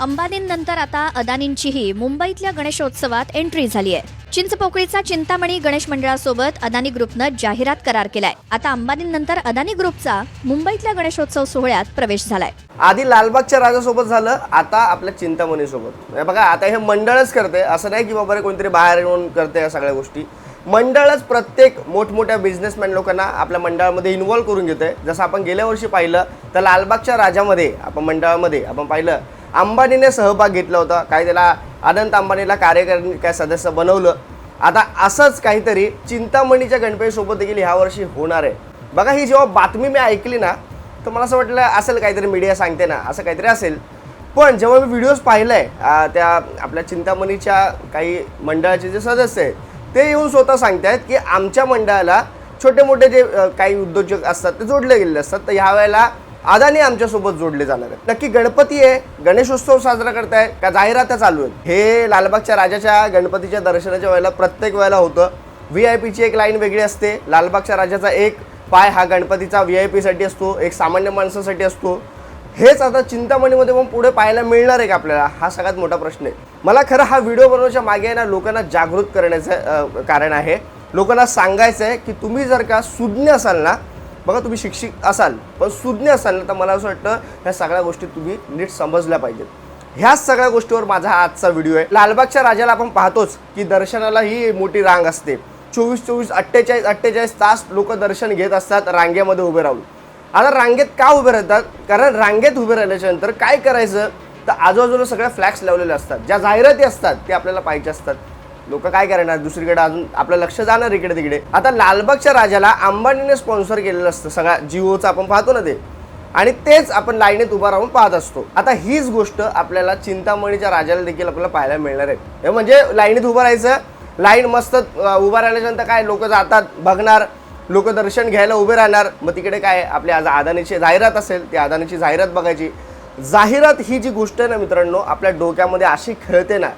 अंबानींनंतर आता अदानींचीही मुंबईतल्या गणेशोत्सवात एंट्री झाली आहे. चिंचपोकळीचा चिंतामणी गणेश मंडळासोबत अदानी ग्रुपनं जाहिरात करार केलाय. आता अंबानींनंतर अदानी ग्रुपचा मुंबईतल्या गणेशोत्सव सोहळ्यात प्रवेश झालाय. आधी लालबागच्या राजासोबत झालं, आता आपल्या चिंतामणी सोबत. बघा, आता हे मंडळच करते, असं नाही की बाबा कोणतरी बाहेर येऊन करते या सगळ्या गोष्टी. मंडळच प्रत्येक मोठमोठ्या बिझनेसमॅन लोकांना आपल्या मंडळामध्ये इन्व्हॉल्व करून घेते. जसं आपण गेल्या वर्षी पाहिलं तर लालबागच्या राजामध्ये आपण मंडळामध्ये आपण पाहिलं अंबानीने सहभाग घेतला होता. काय त्याला अनंत अंबानीला कार्यकारी काय सदस्य बनवलं. आता असंच काहीतरी चिंतामणीच्या गणपतीसोबत देखील ह्या वर्षी होणार आहे. बघा, ही जेव्हा बातमी मी ऐकली ना, तर मला असं वाटलं असेल काहीतरी मीडिया सांगते ना, असं काहीतरी असेल. पण जेव्हा मी व्हिडिओज पाहिलाय त्या आपल्या चिंतामणीच्या काही मंडळाचे जे सदस्य आहेत ते येऊन स्वतः सांगतायत की आमच्या मंडळाला छोटे मोठे जे काही उद्योजक असतात ते जोडले गेलेले असतात, तर ह्या वेळेला अदानी आमच्यासोबत जोडले जाणार आहेत. नक्की गणपती आहे, गणेशोत्सव साजरा करताय का जाहिरात चालू आहेत? हे लालबागच्या राजाच्या गणपतीच्या दर्शनाच्या वेळेला प्रत्येक वेळेला होतं. VIPची एक लाईन वेगळी असते. लालबागच्या राजाचा एक पाय हा गणपतीचा VIP साठी असतो, एक सामान्य माणसासाठी असतो. हेच आता चिंतामणीमध्ये पण पुढे पाहायला मिळणार आहे का आपल्याला? हा सगळ्यात मोठा प्रश्न आहे. मला खरं हा व्हिडिओ बनवण्याच्या मागे आहे ना, लोकांना जागृत करण्याचं कारण आहे. लोकांना सांगायचं आहे की तुम्ही जर का सुज्ञ असाल ना, बघा तुम्ही शिक्षित असाल पण सुज्ञ असाल ना, तर मला असं वाटतं ह्या सगळ्या गोष्टी तुम्ही नीट समजल्या पाहिजेत. ह्याच सगळ्या गोष्टीवर माझा हा आजचा व्हिडिओ आहे. लालबागच्या राजाला आपण पाहतोच की दर्शनाला ही मोठी रांग असते. 24 48 तास लोक दर्शन घेत असतात रांगेमध्ये उभे राहून. आता रांगेत का उभे राहतात? कारण रांगेत उभे राहिल्याच्या नंतर काय करायचं, तर आजूबाजूला सगळ्या फ्लॅग्स लावलेले असतात. ज्या जाहिराती असतात ते आपल्याला पाहिजे असतात. लोक काय करणार, दुसरीकडे अजून आपलं लक्ष जाणार इकडे तिकडे. आता लालबागच्या राजाला अंबानीने स्पॉन्सर केलेलं असतं सगळ्या जिओचं आपण पाहतो ना ते, आणि तेच आपण लाईनीत उभा राहून पाहत असतो. आता हीच गोष्ट आपल्याला चिंतामणीच्या राजाला देखील आपल्याला पाहायला मिळणार आहे. हे म्हणजे लाईनीत उभं राहायचं, लाईन मस्त उभा राहिल्यानंतर काय लोक जातात बघणार, लोक दर्शन घ्यायला उभे राहणार. मग तिकडे काय आपली आज अदानीची जाहिरात असेल, ती अदानीची जाहिरात बघायची. जाहिरात ही जी गोष्ट आहे ना मित्रांनो, आपल्या डोक्यामध्ये अशी खेळते ना,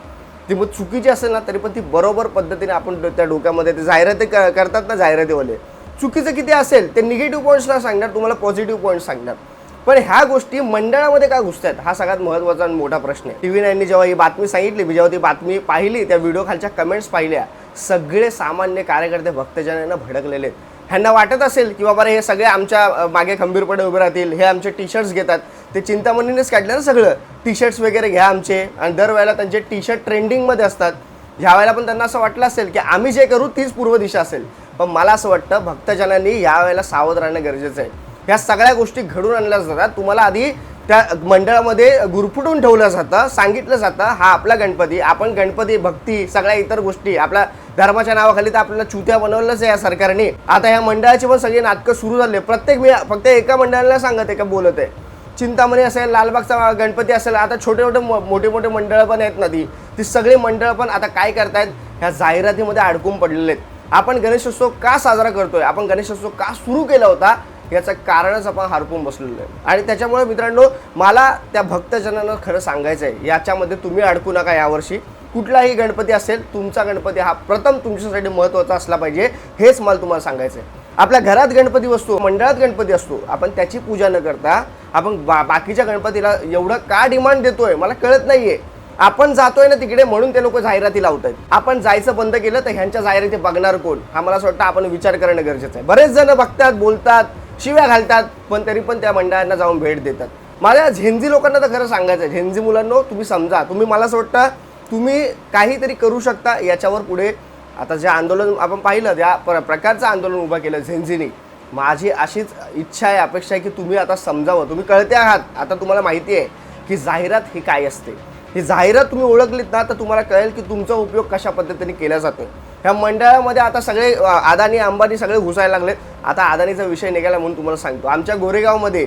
ती मग चुकीची असेल ना तरी पण ती बरोबर पद्धतीने आपण त्या डोक्यामध्ये ते जाहिराती करतात ना जाहिरातीवाले, चुकीचं किती असेल ते निगेटिव्ह पॉईंट्स ना सांगणार, तुम्हाला पॉझिटिव्ह पॉईंट्स सांगणार. पण ह्या गोष्टी मंडळामध्ये का घुसतात हा सगळ्यात महत्त्वाचा आणि मोठा प्रश्न आहे. TV9 जेव्हा ही बातमी सांगितली, मी जेव्हा ती बातमी पाहिली, त्या व्हिडिओ खालच्या कमेंट्स पाहिल्या, सगळे सामान्य कार्यकर्ते भक्तजनांना भडकलेले आहेत. ह्यांना वाटत असेल की बाबा हे सगळे आमच्या मागे खंबीरपणे उभे राहतील, हे आमचे टी-शर्ट्स घेतात, ते चिंतामणीनेच काढले ना सगळं, टी-शर्ट्स वगैरे घ्या आमचे, आणि दरवेळेला त्यांचे टी-शर्ट ट्रेंडिंगमध्ये असतात. ह्या वेळेला पण त्यांना असं वाटलं असेल की आम्ही जे करू तीच पूर्व दिशा असेल. पण मला असं वाटतं भक्तजनांनी यावेळेला सावध राहणं गरजेचं आहे. ह्या सगळ्या गोष्टी घडून आणल्या जातात. तुम्हाला आधी त्या मंडळामध्ये गुरफटून ठेवलं जातं, सांगितलं जातं हा आपला गणपती, आपण गणपती भक्ती सगळ्या इतर गोष्टी आपल्या धर्माच्या नावाखाली तर आपल्याला चुत्या बनवलंच आहे या सरकारने. आता ह्या मंडळाची पण सगळी नाटकं सुरू झाले. प्रत्येक मी फक्त एका मंडळाला सांगत आहे का बोलत आहे. चिंतामणी असेल, लालबागचा गणपती असेल, आता मोठे मोठे मंडळं पण आहेत ना, ती सगळी मंडळं पण आता काय करतायत, ह्या जाहिरातीमध्ये अडकून पडलेले आहेत. आपण गणेशोत्सव का साजरा करतोय, आपण गणेशोत्सव का सुरू केला होता, याचं कारणच आपण हरपून बसलेलो आहे. आणि त्याच्यामुळे मित्रांनो, मला त्या भक्तजनांना खरं सांगायचं आहे, याच्यामध्ये तुम्ही अडकू नका. यावर्षी कुठलाही गणपती असेल, तुमचा गणपती हा प्रथम तुमच्यासाठी महत्त्वाचा असला पाहिजे, हेच मला तुम्हाला सांगायचं आहे. आपल्या घरात गणपती बसतो, मंडळात गणपती असतो, आपण त्याची पूजा न करता आपण बाकीच्या गणपतीला एवढं का डिमांड देतोय मला कळत नाहीये. आपण जातोय ना तिकडे म्हणून ते लोक जाहिराती लावत आहेत. आपण जायचं बंद केलं तर ह्यांच्या जाहिराती बघणार कोण, हा मला असं वाटतं आपण विचार करणं गरजेचं आहे. बरेच जण बघतात, बोलतात, शिव्या घालतात, पण तरी पण त्या मंडळांना जाऊन भेट देतात. माझ्या झेंझी लोकांना तर खरं सांगायचं आहे, झेंझी मुलांनो तुम्ही समजा, तुम्ही मला असं वाटतं तुम्ही काहीतरी करू शकता याच्यावर पुढे. आता जे आंदोलन आपण पाहिलं, त्या प्रकारचं आंदोलन उभं केलं झेंझीने, माझी अशीच इच्छा आहे, अपेक्षा आहे की तुम्ही आता समजावं. तुम्ही कळते आहात, आता तुम्हाला माहिती आहे की जाहिरात ही काय असते. ही जाहिरात तुम्ही ओळखलीत ना तर तुम्हाला कळेल की तुमचा उपयोग कशा पद्धतीने केला जातो. ह्या मंडळामध्ये आता सगळे अदानी अंबानी सगळे घुसायला लागलेत. आता अदानीचा विषय निघाला म्हणून तुम्हाला सांगतो, आमच्या गोरेगावमध्ये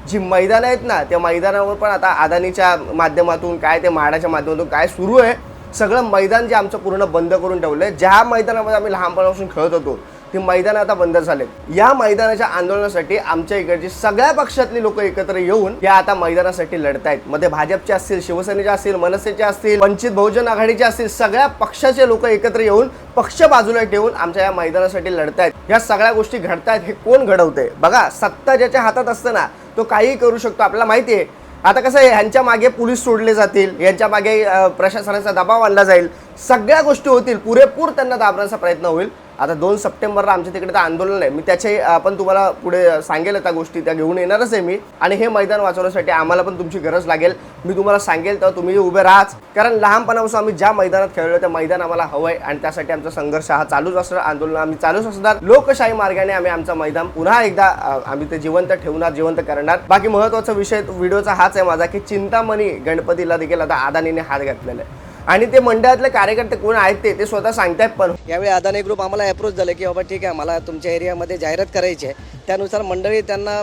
जी मैदानं आहेत ना, त्या मैदानावर पण आता अदानीच्या माध्यमातून काय ते म्हाडाच्या माध्यमातून काय सुरू आहे, सगळं मैदान जे आमचं पूर्ण बंद करून ठेवलं आहे. ज्या मैदानामध्ये आम्ही लहानपणापासून खेळत होतो ती मैदानं आता बंद झालेत. या मैदानाच्या आंदोलनासाठी आमच्या इकडची सगळ्या पक्षातली लोक एकत्र येऊन या आता मैदानासाठी लढतायत. मध्ये भाजपचे असतील, शिवसेनेचे असतील, मनसेचे असतील, वंचित बहुजन आघाडीचे असतील, सगळ्या पक्षाचे लोक एकत्र येऊन पक्ष बाजूला ठेवून आमच्या या मैदानासाठी लढतायत. या सगळ्या गोष्टी घडतायत. हे कोण घडवतंय? बघा, सत्ता ज्याच्या हातात असतं ना तो काहीही करू शकतो. आपल्याला माहिती आहे आता कसं आहे, ह्यांच्या मागे पोलीस सोडले जातील, यांच्या मागे प्रशासनाचा दबाव आणला जाईल, सगळ्या गोष्टी होतील, पुरेपूर त्यांना दाबण्याचा प्रयत्न होईल. आता 2 सप्टेंबरला आमच्या तिकडे तर आंदोलन आहे, मी त्याचे आपण तुम्हाला पुढे सांगेल, त्या गोष्टी त्या घेऊन येणारच आहे मी. आणि हे मैदान वाचवण्यासाठी आम्हाला पण तुमची गरज लागेल, मी तुम्हाला सांगेल तेव्हा तुम्ही उभे राहाच. कारण लहानपणापासून आम्ही ज्या मैदानात खेळलो त्या मैदान आम्हाला हवं आहे आणि त्यासाठी आमचा संघर्ष हा चालूच असणार, आंदोलन आम्ही चालूच असणार. लोकशाही मार्गाने आम्ही आमचं मैदान पुन्हा एकदा आम्ही ते जिवंत ठेवणार, जिवंत करणार. बाकी महत्त्वाचा विषय व्हिडिओचा हाच आहे माझा, की चिंतामणी गणपतीला देखील आता अदानीने हात घातलेला आहे आणि ते मंडळातले कार्यकर्ते कोण आहेत ते स्वतः सांगतायत. पण यावेळी अदानी ग्रुप आम्हाला अप्रोच झाले की बाबा ठीक आहे, मला तुमच्या एरियामध्ये जाहिरात करायची आहे, त्यानुसार मंडळी त्यांना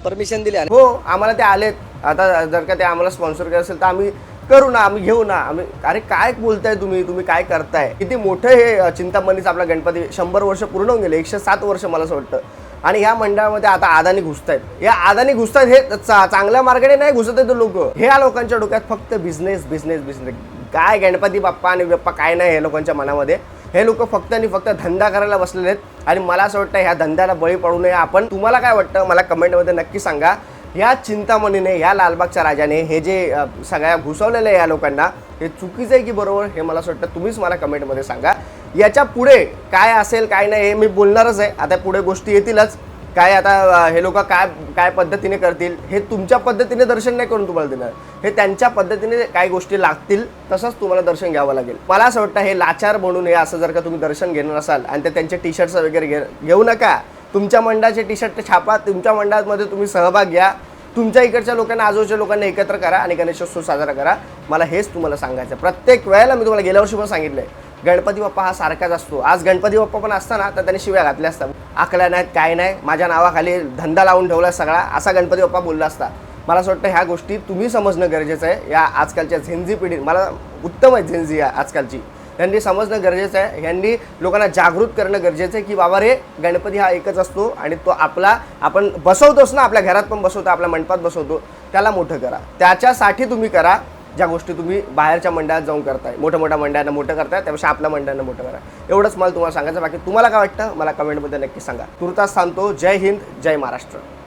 परमिशन दिली. हो, आम्हाला ते आलेत. आता जर का ते आम्हाला स्पॉन्सर करत असेल तर आम्ही करू ना, आम्ही घेऊ ना. आम्ही अरे काय बोलताय तुम्ही काय करताय? किती मोठं हे चिंतामणीचा आपला गणपती 100 वर्ष पूर्ण होऊन गेले, 107 वर्ष मला असं वाटतं. आणि ह्या मंडळामध्ये आता अदानी घुसतायत. या अदानी घुसतात हे चांगल्या मार्गाने नाही घुसत आहेत लोक. ह्या लोकांच्या डोक्यात फक्त बिझनेस बिझनेस बिझनेस. काय गणपती बाप्पा आणि बाप्पा काय नाही हे लोकांच्या मनामध्ये. हे लोक फक्त आणि फक्त धंदा करायला बसलेले आहेत आणि मला असं वाटतं ह्या धंद्याला बळी पडू नये आपण. तुम्हाला काय वाटतं मला कमेंटमध्ये नक्की सांगा. ह्या चिंतामणीने, ह्या लालबागच्या राजाने हे जे सगळ्या घुसवलेलं आहे या लोकांना, हे चुकीचं आहे की बरोबर हे मला असं वाटतं तुम्हीच मला कमेंटमध्ये सांगा. याच्या पुढे काय असेल काय नाही हे मी बोलणारच आहे. आता पुढे गोष्टी येतीलच. काय आता हे लोक काय पद्धतीने करतील हे तुमच्या पद्धतीने दर्शन नाही करून तुम्हाला देणार, हे त्यांच्या पद्धतीने काही गोष्टी लागतील तसंच तुम्हाला दर्शन घ्यावं लागेल. मला असं वाटतं हे लाचार म्हणून हे असं जर का तुम्ही दर्शन घेणार असाल आणि ते त्यांचे टी शर्ट्स वगैरे घेऊ नका. तुमच्या मंडळाचे टी शर्ट छापा, तुमच्या मंडळामध्ये तुम्ही सहभाग घ्या, तुमच्या इकडच्या लोकांना आजूबाजूच्या लोकांना एकत्र करा आणि गणेशोत्सव साजरा करा. मला हेच तुम्हाला सांगायचं. प्रत्येक वेळेला मी तुम्हाला गेल्या वर्षी पण सांगितलंय, गणपती बाप्पा हा सारखाच असतो. आज गणपती बाप्पा पण असताना तर त्याने शिव्या घातल्या असतात, आकल्या नाहीत काय नाही, माझ्या नावाखाली धंदा लावून ठेवला सगळा, असा गणपती बाप्पा बोलला असता. मला असं वाटतं ह्या गोष्टी तुम्ही समजणं गरजेचं आहे. या आजकालच्या झेंझी पिढी, मला उत्तम आहे झेंझी आजकालची, यांनी समजणं गरजेचं आहे. यांनी लोकांना जागृत करणं गरजेचं आहे की बाबा रे गणपती हा एकच असतो आणि तो आपण बसवतोच ना, आपल्या घरात पण बसवतो, आपल्या मंडपात बसवतो, त्याला मोठं करा. त्याच्यासाठी तुम्ही करा ज्या गोष्टी तुम्ही बाहेरच्या मंडळात जाऊन करताय. मोठ्या मंडळांना मोठं करताय त्यापेक्षा आपल्या मंडळांना मोठं करा. एवढंच मला तुम्हाला सांगायचं. बाकी तुम्हाला काय वाटतं मला कमेंटमध्ये नक्की सांगा. तुर्तास थांबतो. जय हिंद, जय महाराष्ट्र.